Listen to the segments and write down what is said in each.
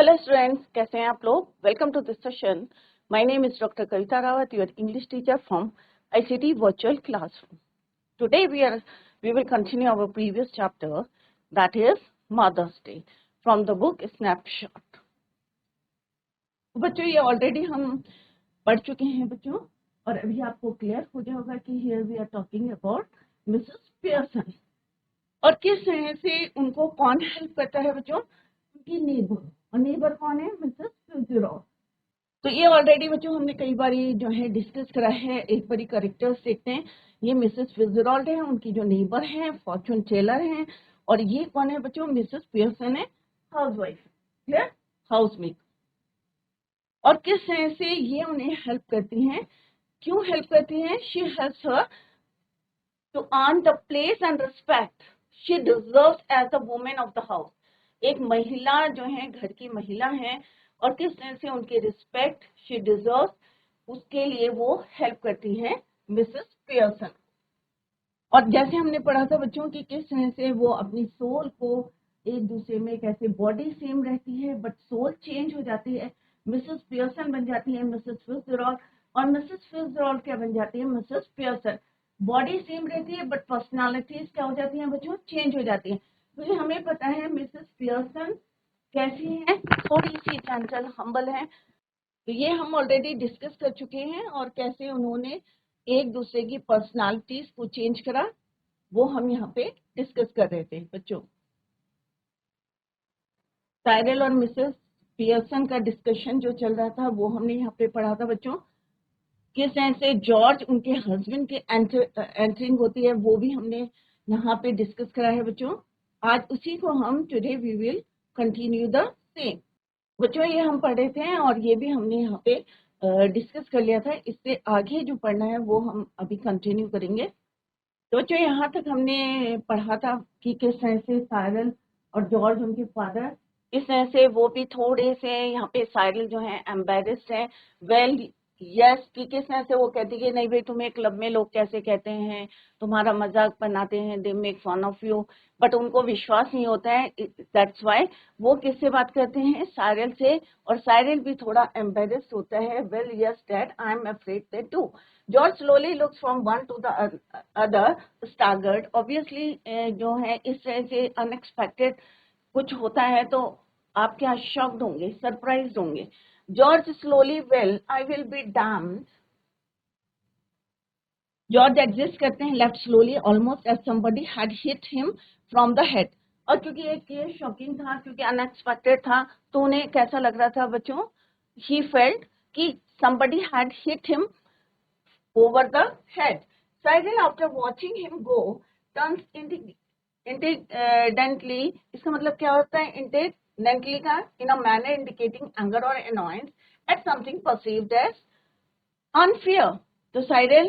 Hello students, कैसे हैं आप लोग? Welcome to this session. My name is Dr. Kavita Rawat, your English teacher from ICT Virtual Classroom. Today we will continue our previous chapter, that is Mother's Day, from the book Snapshot. बच्चों ये already हम पढ़ चुके हैं बच्चों, और अभी आपको क्लियर हो गया होगा कि here we are talking about Mrs. Pearson. और किस तरह से उनको कौन हेल्प करता है बच्चों? उनकी नेबर, और नेबर कौन है? Mrs Fitzgerald. तो ये ऑलरेडी बच्चों हमने कई बार जो है डिस्कस करा है. एक बारी करेक्टर्स देखते हैं. ये मिसेस फिट्जजेराल्ड है, उनकी जो नेबर है फॉर्चून टेलर हैं, और ये कौन है बच्चों? मिसेस पियर्सन है, हाउसवाइफ, क्लियर, हाउसमेट. और किस तरह से ये उन्हें हेल्प करती हैं? क्यों हेल्प करती हैं? She helps her to earn the place and respect she deserves as the women of the house. एक महिला जो है, घर की महिला है, और किस तरह से उनकी रिस्पेक्ट शी डिजर्व्स, उसके लिए वो हेल्प करती हैं मिसेस पियर्सन. और जैसे हमने पढ़ा था बच्चों की किस तरह से वो अपनी सोल को एक दूसरे में, कैसे बॉडी सेम रहती है बट सोल चेंज हो जाती है. मिसेस पियर्सन बन जाती है मिसेस फिट्जजेराल्ड, और मिसेस फिट्जजेराल्ड क्या बन जाती है? Mrs Pearson. बॉडी सेम रहती है बट पर्सनालिटीज क्या हो जाती हैं बच्चों? चेंज हो जाती है. क्योंकि हमें पता है मिसेस पियर्सन कैसी है, थोड़ी सी चंचल, हम्बल है. तो ये हम ऑलरेडी डिस्कस कर चुके हैं, और कैसे उन्होंने एक दूसरे की पर्सनालिटीज को चेंज करा, वो हम यहाँ पे डिस्कस कर रहे थे बच्चों. साइरल और मिसेस पियर्सन का डिस्कशन जो चल रहा था वो हमने यहाँ पे पढ़ा था बच्चों. किस तरह से जॉर्ज उनके हस्बैंड के एंटरिंग होती है, वो भी हमने यहाँ पे डिस्कस करा है बच्चों. आज उसी को हम today we will continue the same. बच्चों ये हम पढ़े थे, और ये भी हमने यहाँ पे डिस्कस कर लिया था. इससे आगे जो पढ़ना है वो हम अभी कंटिन्यू करेंगे. तो बच्चों यहाँ तक हमने पढ़ा था कि किस तरह से साइरल और जॉर्ज उनके फादर, इस तरह से वो भी थोड़े से यहाँ पे साइरल जो है एम्बेरस्ड है. वेल यस, कि किस तरह से वो कहती है कि नहीं भाई, तुम्हें क्लब में लोग कैसे कहते हैं, तुम्हारा मजाक बनाते हैं, they make fun of you, but उनको विश्वास नहीं होता है. दैट्स वाई वो किससे बात करते हैं? साइरल से. और साइरल भी थोड़ा एम्बेरस्ड होता है. Well yes dad, I am afraid that too. George slowly looks from one to the other, staggered. Obviously, जो है इस तरह से अनएक्सपेक्टेड कुछ होता है तो आप क्या शॉक्ड होंगे, सरप्राइज्ड होंगे. George slowly, well I will be damned. George exist करते हैं left slowly, almost as somebody had hit him from the head. और क्योंकि एक ये शॉकिंग था, क्योंकि अनएक्सपेक्टेड था, तो उन्हें कैसा लग रहा था बच्चों? ही फेल्ट कि somebody had hit him over the head. Cyril, after watching him go, turns indignantly. इसका मतलब क्या होता है? Indignantly का in a manner indicating anger or annoyance at something perceived as unfair. तो Cyril,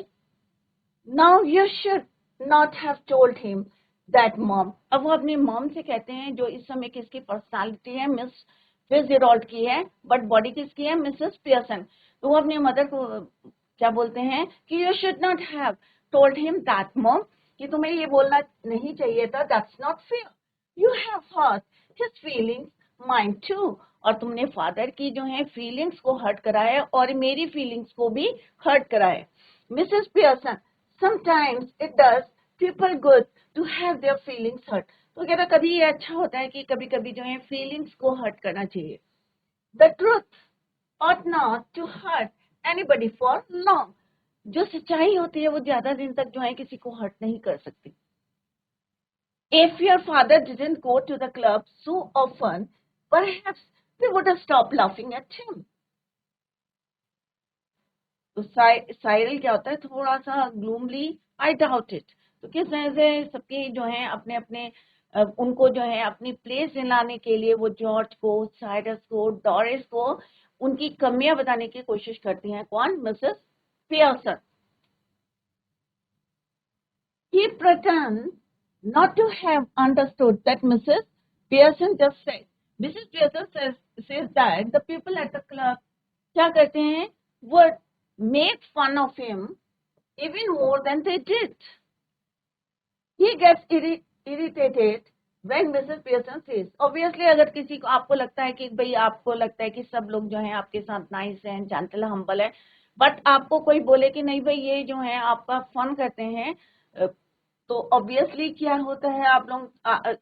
now you should not have told him that, mom. अब वो अपनी मॉम से कहते हैं, जो इस समय किसकी पर्सनालिटी है? मिस फिट्जजेराल्ड की है, बट बॉडी किसकी है? Mrs Pearson. तो वो अपनी मदर को क्या बोलते हैं कि you should not have told him that, mom, कि तुम्हें ये बोलना नहीं चाहिए था. That's not fair. You have hurt his feelings, mind to. और तुमने फादर की जो है फीलिंग्स को हर्ट करा है, और मेरी फीलिंग्स को भी हर्ट करा है. Mrs Pearson, sometimes it does people good to have their feelings hurt. तो कहता कभी ये अच्छा होता है कि कभी कभी जो है फीलिंग्स को हर्ट करना चाहिए. The truth ought not to hurt anybody for long. जो सच्चाई होती है वो ज्यादा दिन तक जो है किसी को हर्ट नहीं कर सकती. If your father didn't go to the club so often, perhaps we would have stopped laughing at him. तो साइरल क्या होता है? थोड़ा सा ग्लूमली, आई डाउट इट. तो किस तरह से सबके जो है अपने अपने उनको जो है अपनी प्लेस दिलाने के लिए वो जॉर्ज को, साइरस को, डोरिस को उनकी कमियां बताने की कोशिश करती हैं. कौन? Mrs Pearson. He pretends not to have understood that Mrs. Pearson just said. Mrs. Pearson says that the people at the club क्या करते हैं? Would make fun of him even more than they did. He gets irritated When Mrs. Pearson says, obviously अगर किसी को आपको लगता है कि भाई आपको लगता है कि सब लोग जो हैं आपके साथ नाइस हैं, जेंटल, हम्बल है, बट आपको कोई बोले कि नहीं भाई ये जो है आपका फन करते हैं, तो ऑब्वियसली क्या होता है, आप लोग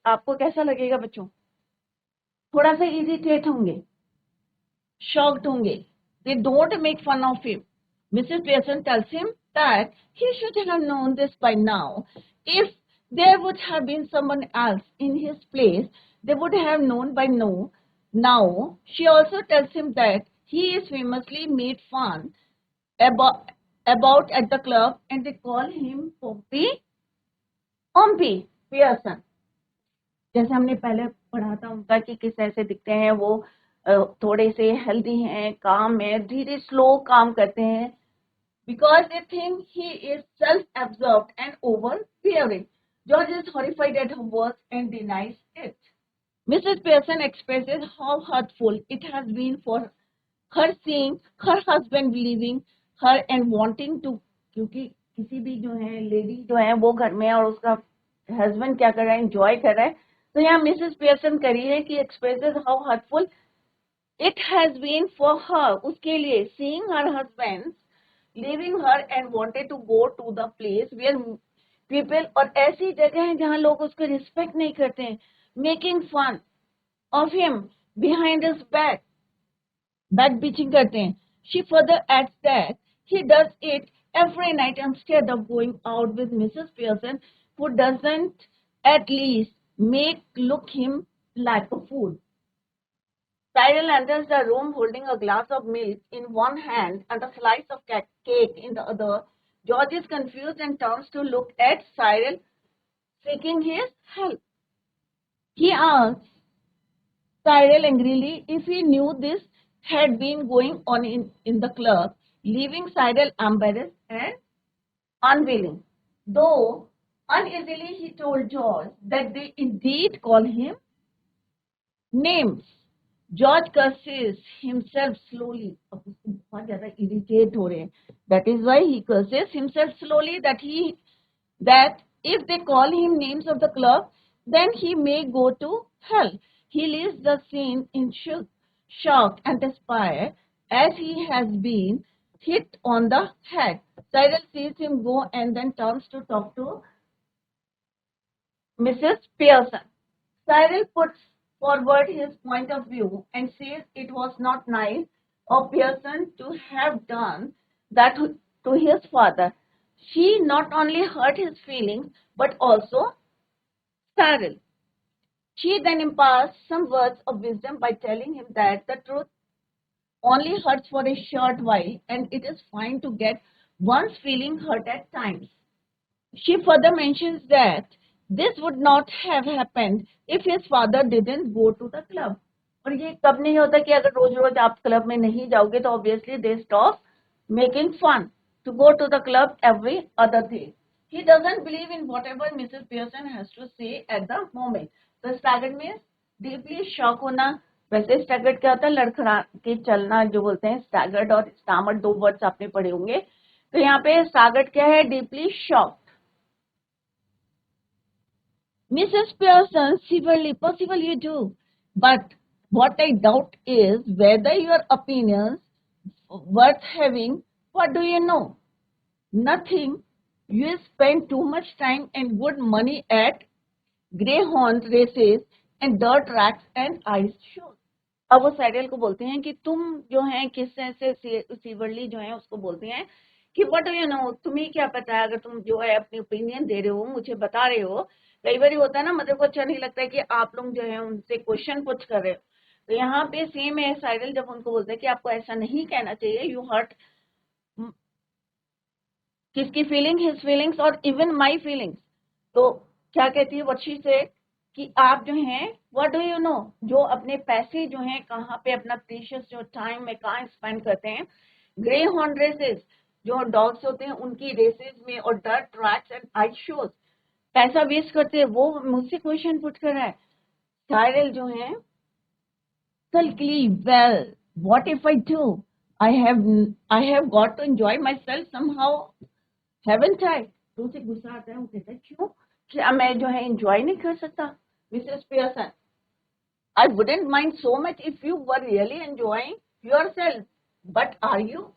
आपको कैसा लगेगा बच्चों? थोड़ा सा इरिटेट होंगे, shocked होंगे. They don't make fun of him. Mrs. Pearson tells him that he should have known this by now. If there would have been someone else in his place, they would have known by now. Now, she also tells him that he is famously made fun about at the club, and they call him Pompey Pearson. जैसे हमने पहले पढ़ा था उनका कि किस ऐसे दिखते हैं, वो थोड़े से हेल्दी हैं, काम है, धीरे स्लो काम करते हैं, because they think he is self-absorbed and overbearing. George is horrified at her words and denies it. Mrs. Pearson expresses how hurtful it has been for her seeing her husband leaving her and wanting to, क्योंकि किसी भी जो है lady जो है वो घर में और उसका हस्बैंड क्या कर रहा है, एंजॉय कर रहा है, तो यहाँ मिसेस पियर्सन करी है कि expresses how hurtful it has been for her, उसके लिए, seeing her husband leaving her and wanted to go to the place where people, और ऐसी जगह है जहां लोग उसको रिस्पेक्ट नहीं करते हैं, making fun of him behind his back bitching करते हैं. She further adds that he does it every night instead of going out with Mrs. Pearson, who doesn't at least make look him like a fool. Cyril enters the room holding a glass of milk in one hand and a slice of cake in the other. George is confused and turns to look at Cyril, seeking his help. He asks Cyril angrily if he knew this had been going on in the club, leaving Cyril embarrassed and unwilling. Though uneasily he told George that they indeed call him names. George curses himself slowly. अब उसको बहुत ज़्यादा irritate हो रहे हैं. That is why he curses himself slowly that if they call him names of the club, then he may go to hell. He leaves the scene in shock and despair as he has been hit on the head. Cyril sees him go and then turns to talk to Mrs. Pearson. Cyril puts forward his point of view and says it was not nice of Pearson to have done that to his father. She not only hurt his feelings but also Cyril. She then imparts some words of wisdom by telling him that the truth only hurts for a short while and it is fine to get one's feeling hurt at times. She further mentions that this would not have happened if his father didn't go to the club. और ये कब नहीं होता कि अगर रोज रोज आप club में नहीं जाओगे तो obviously they stop making fun to go to the club every other day. He doesn't believe in whatever Mrs. Pearson has to say at the moment. So staggered means deeply shock होना. वैसे staggered क्या होता है, लड़खड़ा के चलना जो बोलते हैं. staggered और stammered दो वर्ड्स आपने पढ़े होंगे. तो यहाँ पे staggered क्या है, deeply shocked. Mrs. Pearson severely, possible you do, but what I doubt is whether your opinions worth having. What do you know? Nothing. You spend too much time and good money at greyhound races and dirt tracks and ice shows. अब वो साइडल को बोलते हैं कि तुम जो है किस से सीवरली जो है उसको बोलते हैं कि व्हाट डू यू नो, तुम्हें क्या पता है, अगर तुम जो है अपनी ओपिनियन दे रहे हो, मुझे बता रहे हो. कई बार होता है ना, मतलब को अच्छा नहीं लगता है कि आप लोग जो है उनसे क्वेश्चन पूछ कर रहे हो. तो यहाँ पे सेम है, साइडल जब उनको बोलते हैं कि आपको ऐसा नहीं कहना चाहिए, यू हर्ट किसकी फीलिंग, हिज फीलिंग्स और इवन माय फीलिंग्स. तो क्या कहती है व्हाट शी सेड कि आप जो हैं व्हाट डू यू नो, जो अपने पैसे जो हैं कहाँ पे अपना प्रीशियस जो टाइम में कहाँ स्पेंड करते हैं, ग्रे हॉर्न रेसेस जो डॉग्स होते हैं उनकी रेसेस में और dirt tracks and ice shows पैसा वेस्ट करते हैं, वो मुझसे क्वेश्चन पुट कर रहा है. साइरल जो है sulkily, well, what if I do? I have got to enjoy myself somehow, haven't I? तो उसे गुस्सा आता है, वो कहता है क्यों, क्या मैं जो है एंजॉय नहीं कर सकता. Mrs. Pearson, I wouldn't mind so much if you were really enjoying yourself, but are you?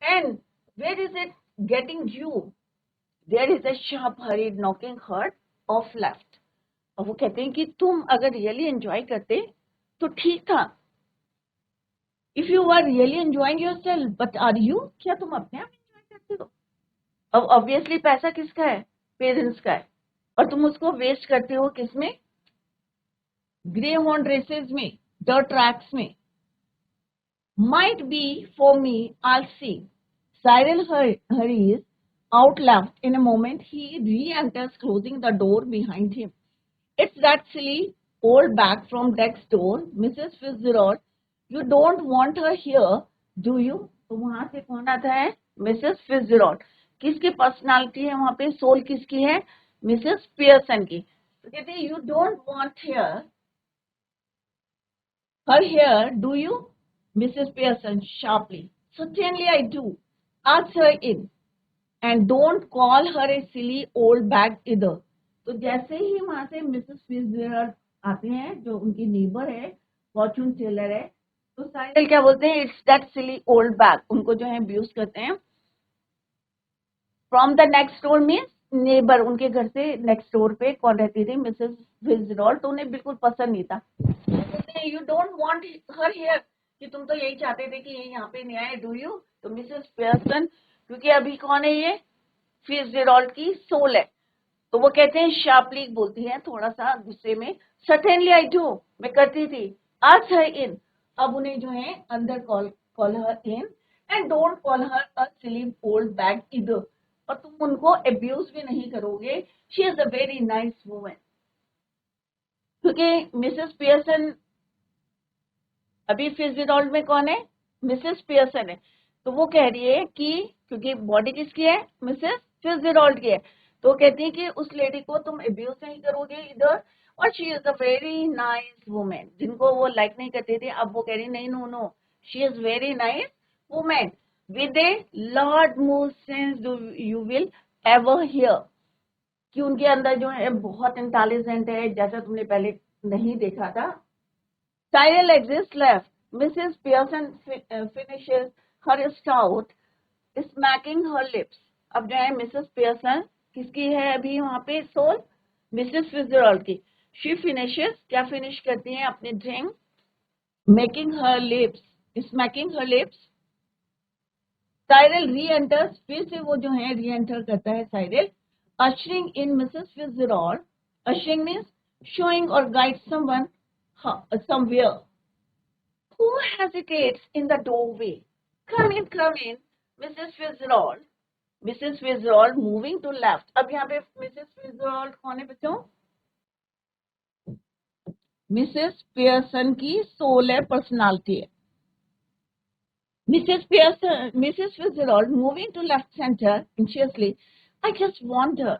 And where is it getting you? There is a sharp hurried knocking her off left. अब वो कहते हैं कि तुम अगर really enjoy करते तो ठीक था. If you are really enjoying yourself but are you, क्या तुम अपने आप एंजॉय करते हो? अब ऑब्वियसली पैसा किसका है? पेरेंट्स का है. और तुम उसको वेस्ट करते हो किसमें? ग्रे हॉर्न रेसेस में, डर्ट ट्रैक्स में. Might be for me, I'll see. Cyril hurries out left. In a moment, he re-enters, closing the door behind him. It's that silly old bag from next door, Mrs. Fitzgerald. You don't want her here, do you? तो वहां से कौन आता है? Mrs फिट्जजेराल्ड. किसकी personality है वहां पे? सोल किसकी है? मिसेस पियर्सन की. तो कहते हैं you don't want her here, do you? Mrs. Pearson sharply. Certainly I do. Ask her in. And don't call her a silly old bag either. तो जैसे ही वहां से मिसेस फिट्जजेराल्ड आते हैं, जो उनकी नेबर है, फॉर्चून टेलर है, तो साइरल क्या बोलते हैं? It's that silly old bag. उनको जो है अब्यूज करते हैं. From the next door means neighbour. उनके घर से नेक्स्ट डोर पे कौन रहती थी? Mrs Fitzgerald. तो उन्हें बिल्कुल पसंद नहीं था. You don't want her here, कि तुम तो यही चाहते थे कि ये यहाँ पे नहीं आए, डू यू? तो मिसेस पियर्सन, क्योंकि अभी कौन है ये? फिट्जजेराल्ड की सोल है. तो वो कहते हैं, शार्पली बोलती है थोड़ा सा गुस्से में, सर्टेनली आई डू, मैं करती थी. आस्क हर इन. अब उन्हें जो है अंदर call her in. And don't call her a silly old bag इधर. और तुम उनको अब्यूज भी नहीं करोगे. She is a very nice woman. क्योंकि मिसेस पियर्सन, अभी फिट्जजेराल्ड में कौन है? मिसेस पियर्सन है. तो वो कह रही है कि क्योंकि बॉडी किसकी है? मिसेस फिट्जजेराल्ड की है. तो कहती है कि उस लेडी को तुम अब्यूज नहीं करोगे इधर. और she is a very nice women. जिनको वो लाइक नहीं करते थे, अब वो कह रही नहीं, no no, she is very nice women with a lot more sense do you will ever hear. कि उनके अंदर जो है बहुत इंटेलिजेंट है, जैसा तुमने पहले नहीं देखा था. Cyril exits left. Mrs. Pearson finishes her stout, smacking her lips. अब जो है मिसेस पियर्सन किसकी है अभी वहां पे? सोल मिसेस फिट्जजेराल्ड की. शी फिनिशेस, क्या फिनिश करती है अपने drink? Making her lips, smacking her lips. Cyril re enters. फिर से वो जो है री एंटर करता है Cyril. Ushering in Mrs Fitzgerald. Ushering means showing or guide someone somewhere. Who hesitates in the doorway? Come in, Mrs. Fitzgerald. Mrs. Fitzgerald moving to left. अब यहाँ पे Mrs. Fitzgerald कौन है बच्चों? मिसेस पियर्सन की soul है, personality है. Mrs. Fitzgerald moving to left center anxiously. I just wondered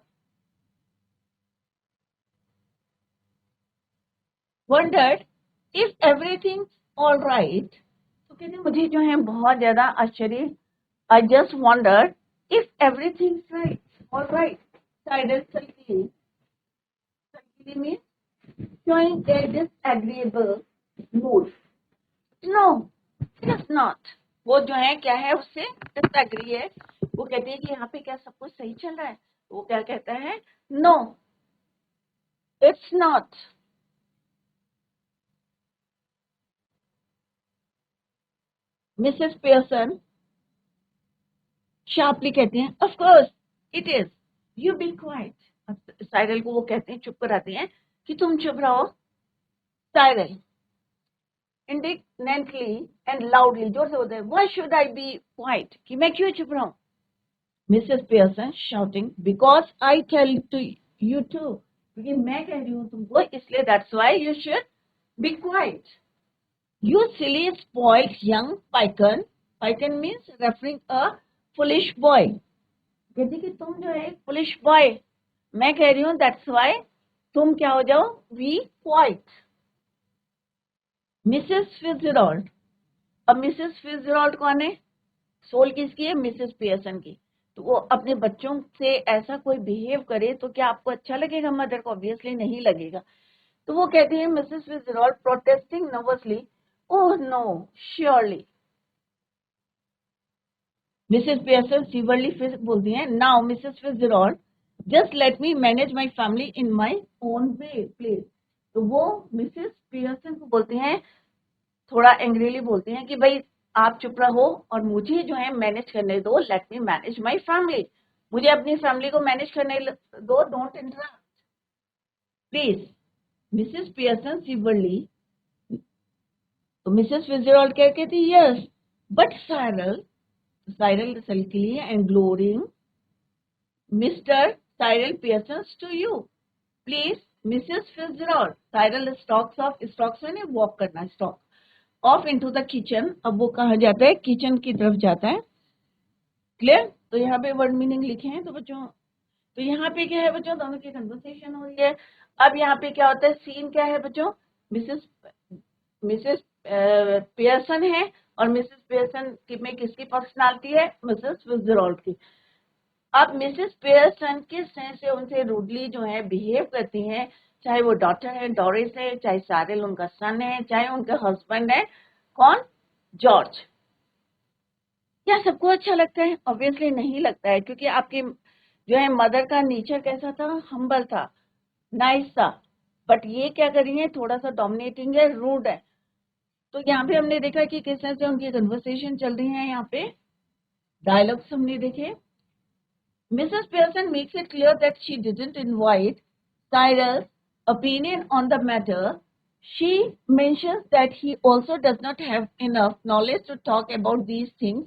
if everything's all right. तो कहते मुझे जो है बहुत ज्यादा आश्चर्य. I just wondered if everything's right, all right. Sidel sulkily means showing a disagreeable mood. No, it's not. वो जो है क्या है, उससे डिसएग्री है. वो कहती है कि यहाँ पे क्या सब कुछ सही चल रहा है? वो क्या कहता है? No, it's not. Mrs Pearson sharply कहती हैं, of course it is, you be quite. Cyril को वो कहते हैं, चुप कराते हैं कि तुम चुप रहो. साइरल indignantly and loudly, जोर से बोलते हैं, why should I be quiet? कि मैं क्यों चुप रहूं? Mrs Pearson shouting, because I tell to you too. क्योंकि मैं कह रही हूँ तुमको, इसलिए that's why you should be quiet. You silly spoiled young python. Python means referring a foolish boy. कहती कि तुम जो है foolish boy. मैं कह रही हूँ that's why तुम क्या हो जाओ? Be quiet. मिसेस फिट्जजेराल्ड. अब मिसेस फिट्जजेराल्ड कौन है? सोल किसकी है? मिसेस पियर्सन की. तो वो अपने बच्चों से ऐसा कोई बिहेव करे तो क्या आपको अच्छा लगेगा? मदर को ऑब्वियसली नहीं लगेगा. तो वो कहती है Mrs Fitzgerald protesting nervously, oh no surely. Mrs Pearson severely फिर बोलती हैं, now Mrs Fitzgerald just let me manage my family in my own way please. तो वो मिसेस पियर्सन को बोलती हैं, थोड़ा एंग्रीली बोलती हैं कि भाई आप चुप रहो और मुझे जो है मैनेज करने दो, let me manage my family, मुझे अपनी फैमिली को मैनेज करने दो, don't interrupt please. Mrs Pearson severely, तो मिसेस फिट्जजेराल्ड क्या कहती है, yes but Cyril sulkily and glorying, Mr. Cyril Pearsons to you. Please, Mrs. Fitzgerald. Cyril stalks मैंने वॉक करना, stock of into the kitchen. अब वो कहाँ जाता है, किचन की तरफ जाता है। क्लियर? तो यहाँ पे वर्ड मीनिंग लिखे हैं। तो बच्चों, तो यहाँ पे क्या है बच्चों, दोनों की कन्वर्सेशन हो रही है। अब यहाँ पे क्या होता है, सीन क्या है बच्चों, मिसेस पियर्सन है और मिसेस पियर्सन में किसकी पर्सनालिटी है, मिसेस फिट्जजेराल्ड की। अब मिसेस पियर्सन किस तरह से उनसे रूडली जो है बिहेव करती हैं, चाहे वो डॉटर है डोरिस है, चाहे सारिल उनका सन है, चाहे उनका हस्बैंड है कौन, जॉर्ज। क्या सबको अच्छा लगता है? ऑब्वियसली नहीं लगता है, क्योंकि आपकी जो है मदर का नेचर कैसा था, हम्बल था, नाइस था, बट ये क्या करी है, थोड़ा सा डोमिनेटिंग है, रूड है। तो यहाँ पे हमने देखा कि किस तरह से उनकी कन्वर्सेशन चल रही है, यहाँ पे डायलॉग्स हमने देखे। Mrs. Pearson makes it clear that she didn't invite Cyril's opinion on the matter. She mentions that he also does not have enough knowledge to talk about these things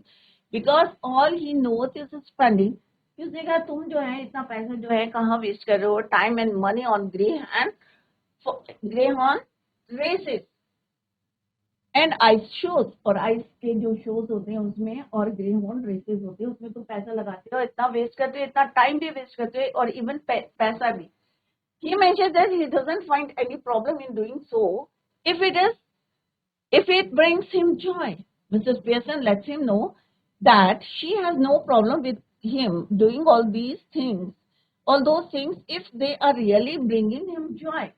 because all he knows is spending. उसने कहा तुम जो है इतना पैसा जो है कहाँ वेस्ट कर रहे हो, time and money on greyhound races and ice shows, और आइस के जो शोज होते हैं उसमें और ग्रे हॉर्न रेसेस होते हैं उसमें तुम पैसा लगाते हो, इतना वेस्ट करते हो, इतना टाइम भी वेस्ट करते हो और इवन पैसा भी। He mentions that he doesn't find any problem in doing so if it brings him joy. Mrs. Pearson lets him know that she has no problem with him doing all those things if they are really bringing him joy.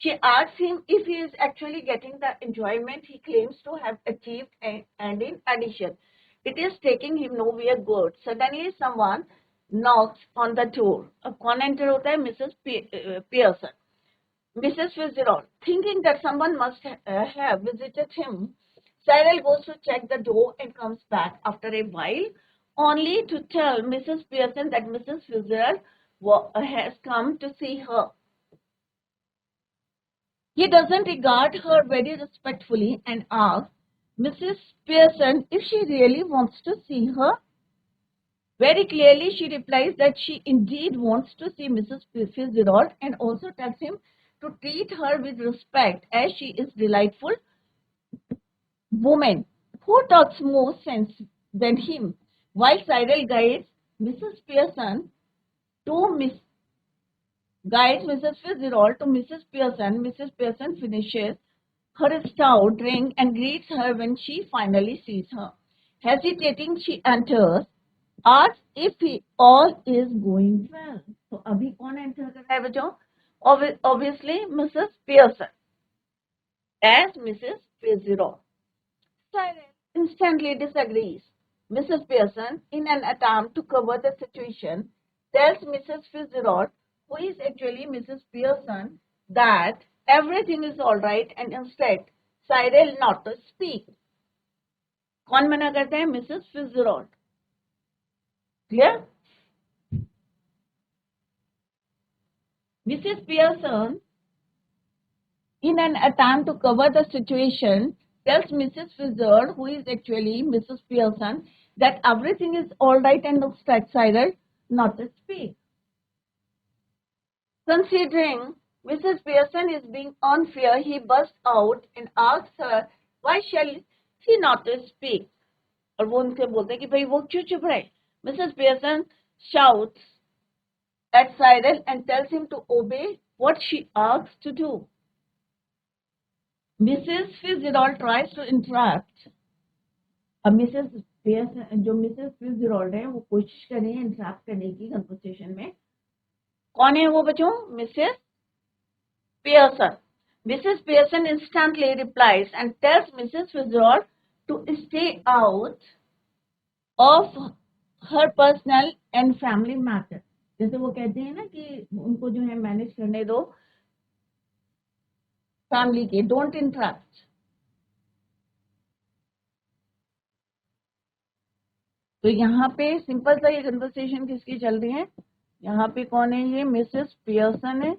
She asks him if he is actually getting the enjoyment he claims to have achieved, and in addition, it is taking him nowhere good. Suddenly, someone knocks on the door. अब कौन enter होता है? Mrs. Pearson. Mrs. Fitzgerald, thinking that someone must have visited him, Cyril goes to check the door and comes back after a while, only to tell Mrs. Pearson that Mrs. Fitzgerald has come to see her. He doesn't regard her very respectfully and asks Mrs. Pearson if she really wants to see her. Very clearly, she replies that she indeed wants to see Mrs. Fitzgerald and also tells him to treat her with respect as she is a delightful woman who talks more sense than him. While Cyril guides Mrs. Pearson guides Mrs. Fitzgerald to Mrs. Pearson. Mrs. Pearson finishes her stout drink and greets her when she finally sees her. Hesitating, she enters, asks if all is going well. So, अभी कौन enter कर रहा है बच्चों? Obviously, Mrs. Pearson as Mrs. Fitzgerald. Cyril instantly disagrees. Mrs. Pearson, in an attempt to cover the situation, tells Mrs. Fitzgerald, who is actually Mrs. Pearson, that everything is all right and instructs Cyril not to speak. कौन मना करता है? Mrs. Fitzgerald. Clear? Mrs. Pearson, in an attempt to cover the situation, tells Mrs. Fitzgerald, who is actually Mrs. Pearson, that everything is all right and instructs Cyril not to speak. Considering Mrs. Pearson is being unfair, he bursts out and asks her why shall she not speak. और वो उनसे बोलते हैं कि भाई वो क्यों चुप रहे. Mrs. Pearson shouts at Cyril and tells him to obey what she asks to do. Mrs. Fitzgerald tries to interrupt. अब मिसेस पियर्सन, जो मिसेस फिट्जजेराल्ड है, वो कोशिश कर रही है इंटरप्ट करने की कन्वर्सेशन में. कौन है वो बच्चों? Mrs Pearson. Mrs. Pearson instantly replies and tells Mrs. Fitzgerald to stay out of her personal and family matter. जैसे वो कहते हैं ना कि उनको जो है मैनेज करने दो फैमिली के, डोंट इंटरप्ट। तो यहाँ पे सिंपल सा ये कन्वर्सेशन किसकी चल रही है, यहाँ पे कौन है, ये मिसेस पियर्सन है।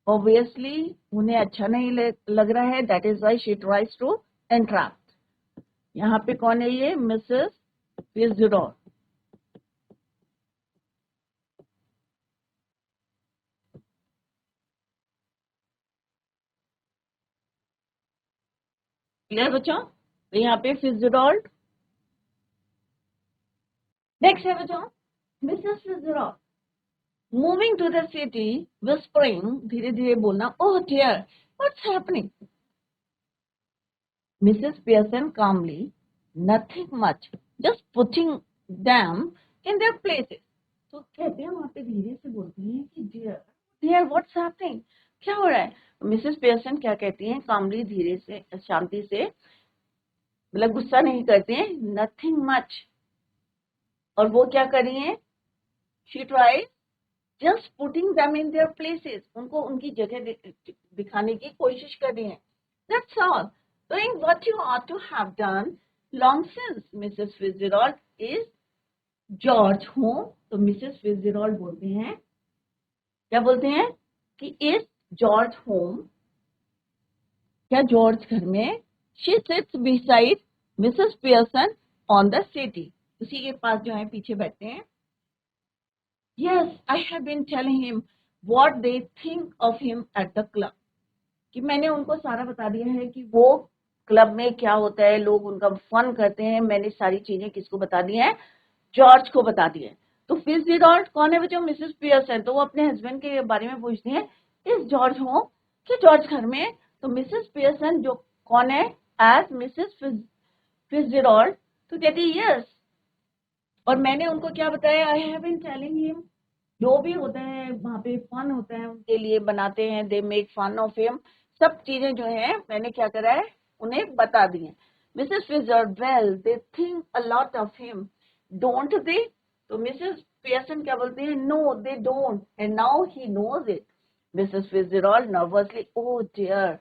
ऑब्वियसली उन्हें अच्छा नहीं लग रहा है, that is why she tries to interrupt. यहाँ पे कौन है, ये मिसेस फिट्जजेराल्ड। क्लियर बच्चों? तो यहाँ पे फिट्जजेराल्ड। नेक्स्ट है बच्चों Mrs Fitzgerald moving to the city whispering, धीरे धीरे बोलना, oh dear what's happening. Mrs Pearson calmly, nothing much, just putting them in their places। तो कहते हैं वहां पे धीरे से बोलती हैं कि डियर डियर व्हाट्स हैपनिंग, क्या हो रहा है। मिसेस पियर्सन क्या कहती हैं, कामली, धीरे से, शांति से, मतलब गुस्सा नहीं करते हैं, नथिंग मच। और वो क्या कर रही हैं, she try just putting them in their places, उनको उनकी जगह दिखाने की कोशिश कर रही हैं। That's all, doing what you ought to have done long since। Mrs. Fitzgerald, is George home? तो मिसेस फिट्जजेराल्ड बोलते हैं, क्या बोलते हैं कि इज जॉर्ज होम, क्या जॉर्ज घर में। She sits beside Mrs Pearson on the settee, उसी के पास जो है पीछे बैठते हैं। Yes I have been telling him what they think of him at the club, कि मैंने उनको सारा बता दिया है कि वो क्लब में क्या होता है, लोग उनका फन करते हैं। मैंने सारी चीजें किसको बता दी हैं, जॉर्ज को बता दी है। तो फिट्जजेराल्ड कौन है बच्चों, मिसेस पियर्सन। तो वो अपने हस्बैंड के बारे में पूछती हैं, इज जॉर्ज होम, कि जॉर्ज घर में। तो मिसेस पियर्सन जो कौन है, एज मिसेस फिट्जजेराल्ड, तो कहती है यस। और मैंने उनको क्या बताया, I have been telling him, जो भी होता है वहां पे फन होता है उनके लिए, बनाते हैं, they make fun of him, सब चीजें जो है मैंने क्या करा है, उन्हें बता दी है। Mrs Fitzgerald, well they think a lot of him don't they. तो मिसेस पियर्सन क्या बोलते हैं, no they don't, and now he knows it. Mrs Fitzgerald nervously, oh dear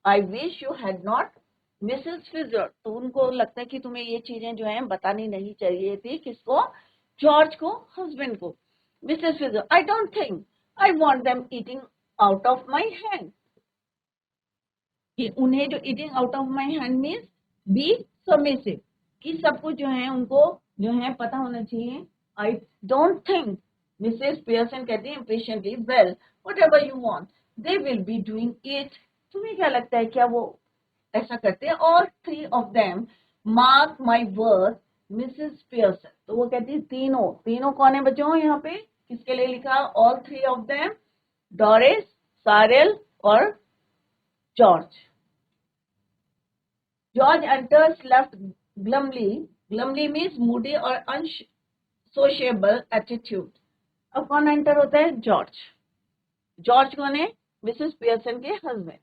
I wish you had not. Mrs Fitzgerald, तो उनको लगता है कि तुम्हें ये चीजें जो है बतानी नहीं चाहिए थी, किसको, जॉर्ज को, हस्बैंड को। Mrs. Fitzgerald, I don't think I want them eating out of my hand। कि उन्हें जो eating out of my hand means be submissive, कि सब कुछ जो है उनको जो है पता होना चाहिए। I don't think, Mrs. Pearson कहती है impatiently, well whatever you want they will be doing it। तुम्हें क्या लगता है क्या वो ऐसा करते हैं। all three of them mark my words Mrs Pearson. तो वो कहती है तीनों, तीनों कौन है बच्चों, यहाँ पे किसके लिए लिखा, all three of them, Doris, Cyril और George. George enters left glumly, glumly means moody और अनसोशिएबल एटीट्यूड। अब कौन एंटर होता है, जॉर्ज। जॉर्ज कौन है, मिसेस पियर्सन के husband.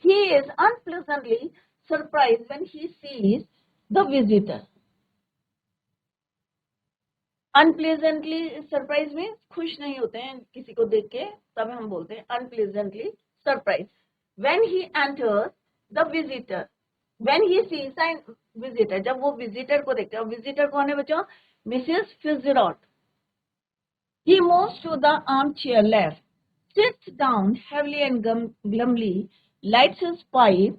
He is unpleasantly surprise when he sees the visitor. Unpleasantly surprise में खुश नहीं होते हैं किसी को देख के, तब हम बोलते हैं unpleasantly surprise. When he enters the visitor, when he sees an visitor, जब वो विजिटर को देखते हैं। विजिटर कौन है बच्चों, Mrs Fitzgerald. He moves to the arm chair left, sits down heavily and glumly, lights his pipe,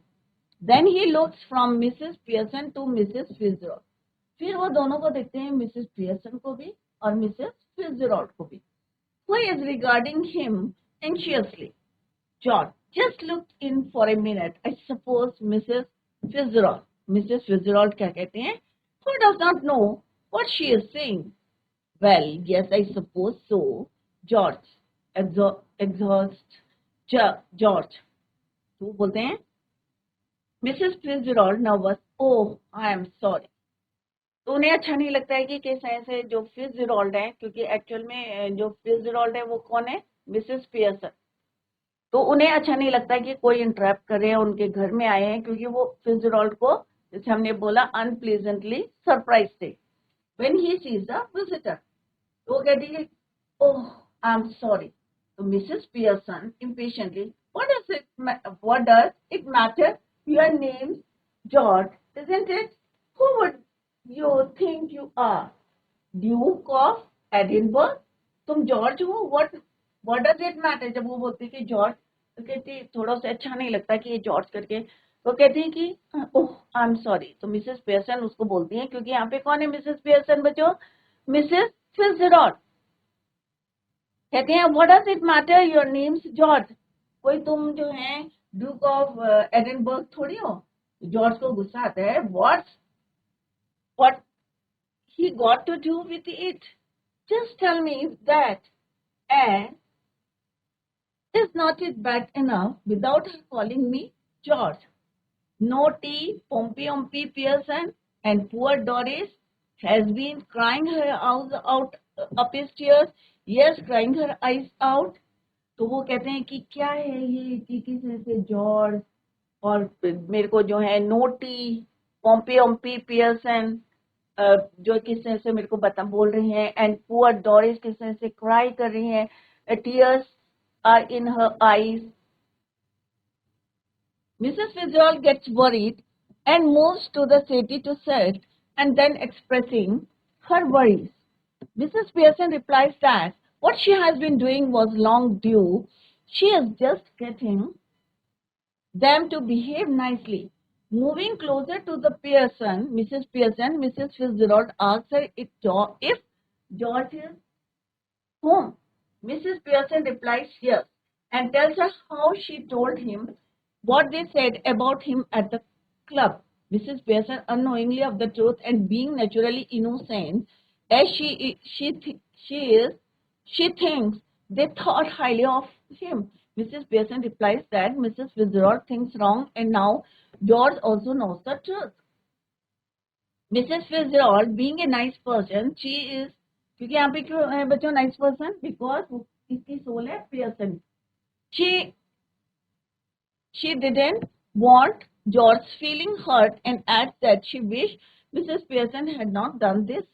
then he looks from Mrs. Pearson to Mrs. Fitzgerald। फिर वो दोनों को देखते हैं, मिसेस पियर्सन को भी और मिसेस फिट्जजेराल्ड को भी। Who is regarding him anxiously? George, just look in for a minute, I suppose Mrs. Fitzgerald। Mrs. Fitzgerald क्या कहते हैं, who does not know what she is saying? Well, yes, I suppose so। George, exhaust George। तो बोलते हैं Mrs Fitzgerald nervous, oh I am sorry. तो उन्हें अच्छा नहीं लगता है कि कैसे ऐसे जो फिट्जजेराल्ड है, क्योंकि एक्चुअल में जो फिट्जजेराल्ड है वो कौन है, मिसेस पियर्सन। तो उन्हें अच्छा नहीं लगता कि कोई इंटरप्ट करे, उनके घर में आए हैं, क्योंकि वो फिट्जजेराल्ड को, जैसे हमने बोला, अनप्लीजेंटली सरप्राइज थे when he sees the visitor. तो वो कहती है, ओह आई एम सॉरी। तो Mrs Pearson impatiently, what does it matter? Your name's George, isn't it? Who would you think you are? Duke of Edinburgh? तुम जॉर्ज हो? what does it matter? जब वो बोलती कि जॉर्ज, तो कहती थोड़ा सा अच्छा नहीं लगता कि ये जॉर्ज करके, तो कहती है कि ओह आई एम सॉरी। तो मिसेस पियर्सन उसको बोलती है, क्योंकि यहाँ पे कौन है मिसेस पियर्सन बच्चों? मिसेस फिट्जजेराल्ड। कहते हैं what does it matter, your names George. कोई तुम जो है ड्यूक ऑफ एडिनबर्ग थोड़ी हो। जॉर्ज को गुस्सा आता है, what he got to do with it? Just tell me that. And is not it bad enough without her calling me George? Naughty Pompey Pearson and poor Doris has been crying her eyes out up his tears. Yes, crying her eyes out. तो वो कहते हैं कि क्या है ये कि किसी से जॉर्ज और मेरे को जो है नोटी पोम्पी पियर्सन जो किस तरह से मेरे को बोल रही हैं, एंड पुअर डोरिस किस तरह से क्राई कर रही हैं, tears are in her eyes. Mrs. Fitzgerald gets worried and moves to the city to sit, and then expressing her worries. Mrs. Pearson replies that what she has been doing was long due. She is just getting them to behave nicely. Moving closer to the Mrs. Fitzgerald asks her if George is home. Mrs. Pearson replies yes and tells her how she told him what they said about him at the club. Mrs. Pearson, unknowingly of the truth and being naturally innocent as she thinks they thought highly of him. Mrs. Pearson replies that Mrs. Fitzgerald thinks wrong and now George also knows the truth. Mrs. Fitzgerald, being a nice person, she is, क्योंकि यहाँ पे क्यों है बच्चों nice person? Because इसकी soul है Pearson. She didn't want George feeling hurt and adds that she wished Mrs. Pearson had not done this.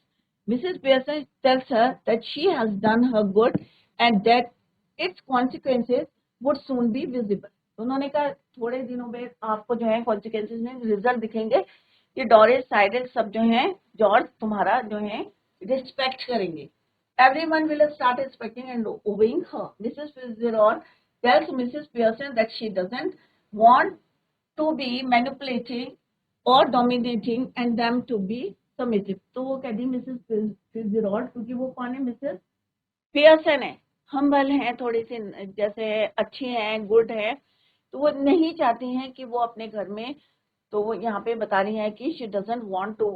Mrs. Pearson tells her that she has done her good and that its consequences would soon be visible. उन्होंने कहा थोड़े दिनों में आपको जो है consequences में result दिखेंगे कि डोरिस साइडल सब जो है जॉर्ज तुम्हारा जो है रिस्पेक्ट करेंगे. Everyone will start respecting and obeying her. Mrs. Fitzgerald tells Mrs. Pearson that she doesn't want to be manipulating or dominating and them to be submissive. तो वो कहती मिसेस फिट्जजेराल्ड, क्योंकि वो कौन है? मिसेस पियर्सन है, हम्बल है, थोड़ी सी जैसे अच्छी हैं, गुड है, तो वो नहीं चाहती हैं कि वो अपने घर में, तो वो यहाँ पे बता रही है कि she doesn't want to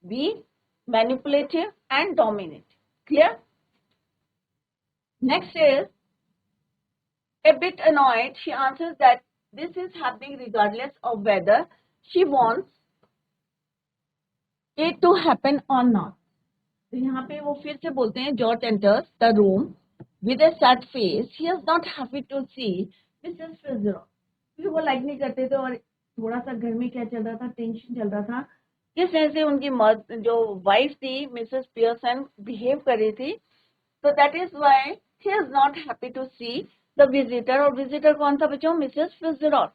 be manipulative and dominate. Clear? Next is, a bit annoyed, she answers that this is happening regardless of whether she wants it to happen or not. तो यहाँ पे वो फिर से बोलते हैं, George enters the room with a sad face. He is not happy to see Mrs. Fitzgerald. क्योंकि वो लाइक नहीं करते थे और थोड़ा सा घर में क्या चल रहा था, टेंशन चल रहा था, किस तरह से उनकी जो वाइफ थी मिसेस पियर्सन बिहेव कर रही थी. तो that is why he is not happy to see the visitor. और विजिटर कौन था बच्चों? Mrs Fitzgerald.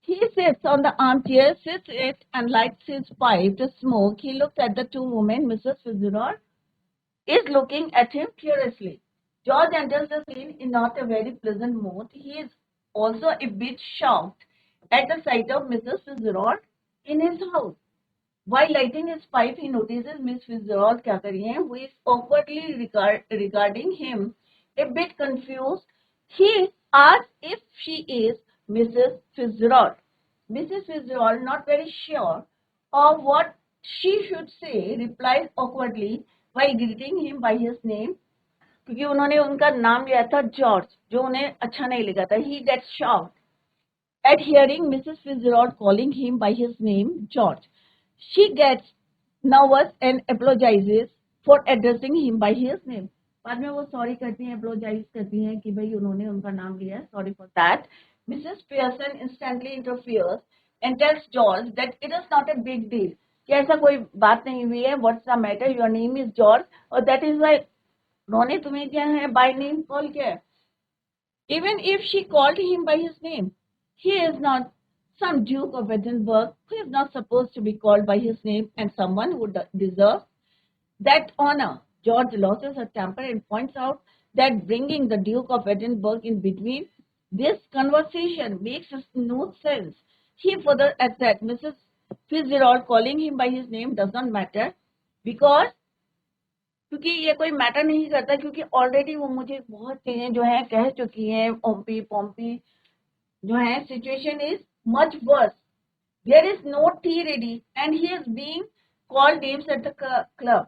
He sits on the armchair, sits it and lights his pipe to smoke. He looks at the two women. Mrs. Fitzgerald is looking at him curiously. George enters the scene in not a very pleasant mood. He is also a bit shocked at the sight of Mrs. Fitzgerald in his house. While lighting his pipe, he notices Miss Fitzgerald क्या कर रही है, who is awkwardly regarding him, a bit confused. He asks if she is Mrs. Fitzgerald. Mrs. Fitzgerald, not very sure of what she should say, replies awkwardly while greeting him by his name. क्योंकि उन्होंने उनका नाम लिया था George, जो उन्हें अच्छा नहीं लगा था. He gets shocked at hearing Mrs. Fitzgerald calling him by his name, George. She gets nervous and apologizes for addressing him by his name. बाद में वो सॉरी करती हैं, अपोलोजाइज करती हैं कि भाई उन्होंने उनका नाम लिया, sorry for that. Mrs Pearson instantly interferes and tells George that it is not a big deal, कि ऐसा कोई बात नहीं हुई है, what's the matter, your name is George, और दैट इज वाई उन्होंने तुम्हें क्या है बाय नेम कॉल किया है. Even if she called him by his name, he is not some Duke of Edinburgh who is not supposed to be called by his name and someone who deserves that honor. George loses her temper and points out that bringing the Duke of Edinburgh in between this conversation makes no sense. He further adds that Mrs. Fitzgerald calling him by his name does not matter because क्योंकि ये कोई matter नहीं करता, क्योंकि already वो मुझे बहुत चीजें जो है कह चुकी हैं. ओम्पी पोम्पी जो है, situation is much worse, there is no tea ready and he is being called names at the club.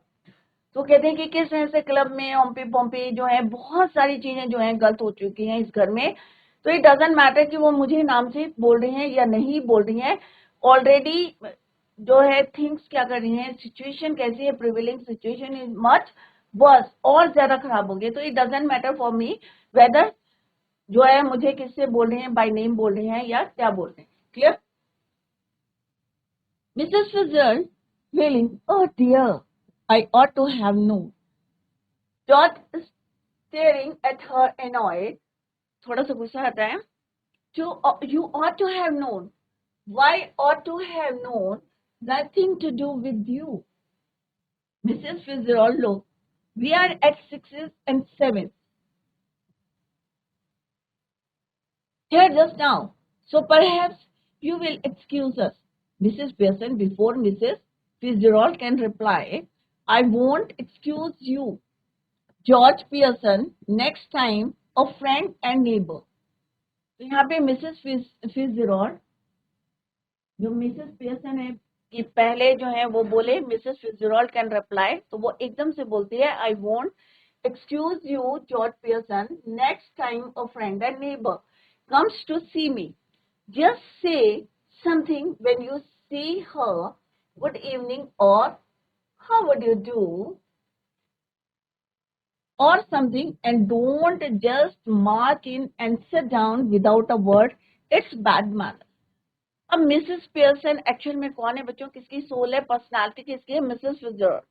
तो कहते हैं कि किस तरह से क्लब में ओम्पी पोम्पी जो है बहुत सारी चीजें जो है गलत हो चुकी हैं इस घर में. तो इट डजंट मैटर कि वो मुझे नाम से बोल रही हैं या नहीं बोल रही हैं, ऑलरेडी जो है थिंग्स क्या कर रही हैं, सिचुएशन कैसी है, prevailing situation is much verse, और ज्यादा खराब हो गई. तो it doesn't matter for me whether जो है मुझे किससे बोल रहे हैं, बाय नेम बोल रहे हैं या क्या बोल रहे हैं. Clear. Mrs फिजर feeling, oh dear, I ought to have known. George is staring at her annoyed. थोड़ा सा गुस्सा आता है. You ought to have known. Why ought to have known? Nothing to do with you. Mrs. Fitzgerald, look, we are at 6s and 7s here just now, so perhaps you will excuse us. Mrs. Pearson, before Mrs. Fitzgerald can reply, I won't excuse you. George Pearson, next time a friend and neighbor. तो यहाँ पे Mrs फिट्जजेराल्ड जो Mrs Pearson है कि पहले जो है वो बोले मिसेस फिट्जजेराल्ड कैन रिप्लाई, तो वो एकदम से बोलती है I won't excuse you George Pearson, next time a friend and neighbour comes to see me. Just say something when you see her, good evening or how would you do or something, and don't just march in and sit down without a word. It's bad manners. अब Mrs Pearson actual में कौन है बच्चों, किसकी soul है, personality किसकी है, Mrs फिट्जजेराल्ड.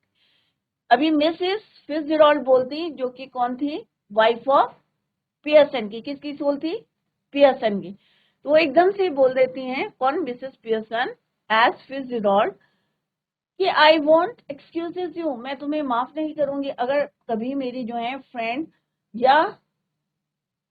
अभी मिसेस फिट्जजेराल्ड बोलती जो कि कौन थी, वाइफ ऑफ पियर्सन की, किसकी सोल थी, पियर्सन की. तो वो एकदम से बोल देती हैं कौन, मिसेस पियर्सन एज फिट्जजेराल्ड कि आई वॉन्ट एक्सक्यूजेज यू, मैं तुम्हें माफ नहीं करूंगी अगर कभी मेरी जो है फ्रेंड या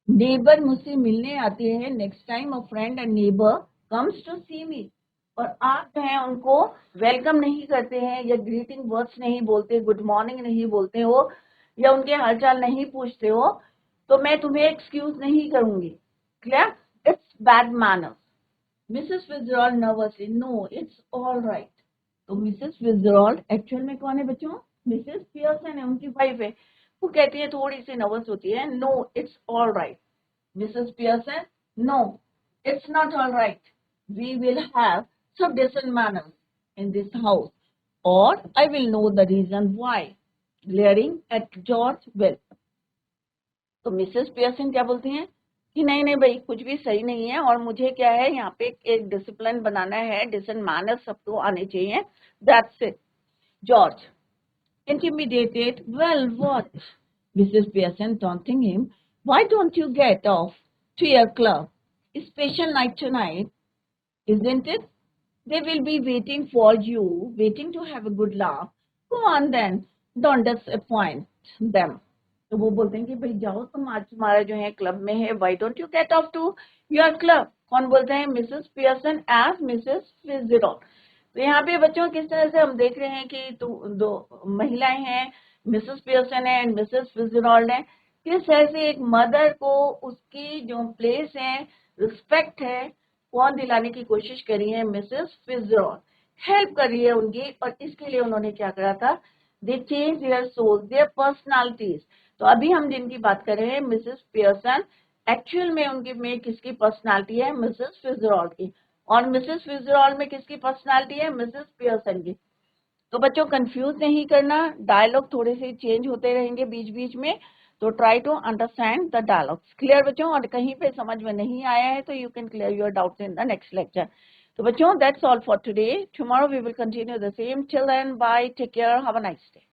नेबर मुझसे मिलने आते हैं. Next time a friend and neighbour comes to see me, और आप जो है उनको वेलकम नहीं करते हैं या ग्रीटिंग वर्ड्स नहीं बोलते, गुड मॉर्निंग नहीं बोलते हो या उनके हालचाल नहीं पूछते हो, तो मैं तुम्हें एक्सक्यूज नहीं करूंगी. Clear. It's bad manners. Mrs Fitzgerald nervously, no it's all right. तो मिसेस फिट्जजेराल्ड एक्चुअल में कौन है बच्चों, मिसेस पियर्सन है, उनकी वाइफ है. वो कहती है, थोड़ी सी नर्वस होती है, no it's all right. Mrs Pearson, no it's not all right. We will have some decent manners in this house, or I will know the reason why. Glaring at George Will. तो Mrs Pearson क्या बोलती हैं कि नहीं नहीं भाई कुछ भी सही नहीं है, और मुझे क्या है यहाँ पे एक डिसिप्लिन बनाना है, डिसेंट मैनर्स सबको आने चाहिए. That's it. George intimidated, well what? Mrs. Pearson taunting him, why don't you get off to your club? Special night tonight, isn't it? They will be waiting for you, waiting to have a good laugh. Go on then, don't disappoint them. तो वो बोलते हैं कि भाई जाओ तुम, आज तुम्हारा जो है क्लब में है, why don't you get off to your club? कौन बोलते हैं, Mrs Pearson as Mrs Fitzgerald. तो यहाँ पे बच्चों किस तरह से हम देख रहे हैं कि दो महिलाएं हैं, मिसेस पियर्सन है एंड मिसेस फिट्जजेराल्ड है. किस तरह से एक मदर को उसकी जो प्लेस है, रिस्पेक्ट है, कौन दिलाने की कोशिश करी है, मिसेस फिट्जजेराल्ड हेल्प कर रही है उनकी. और इसके लिए उन्होंने क्या करा था, they change their soul, their personalities. तो अभी हम जिनकी बात कर रहे हैं मिसेस पियर्सन, एक्चुअल में उनकी में किसकी पर्सनालिटी है, मिसेस फिट्जजेराल्ड की, और मिसेस फिट्जजेराल्ड में किसकी पर्सनालिटी है, मिसेस पियर्सन की. तो बच्चों कंफ्यूज नहीं करना, डायलॉग थोड़े से चेंज होते रहेंगे बीच बीच में, तो try to understand the dialogues. Clear बच्चों? और कहीं पे समझ में नहीं आया है तो you can clear your doubts in the next lecture. तो बच्चों that's all for today, tomorrow we will continue the same. Till then bye, take care, have a nice day.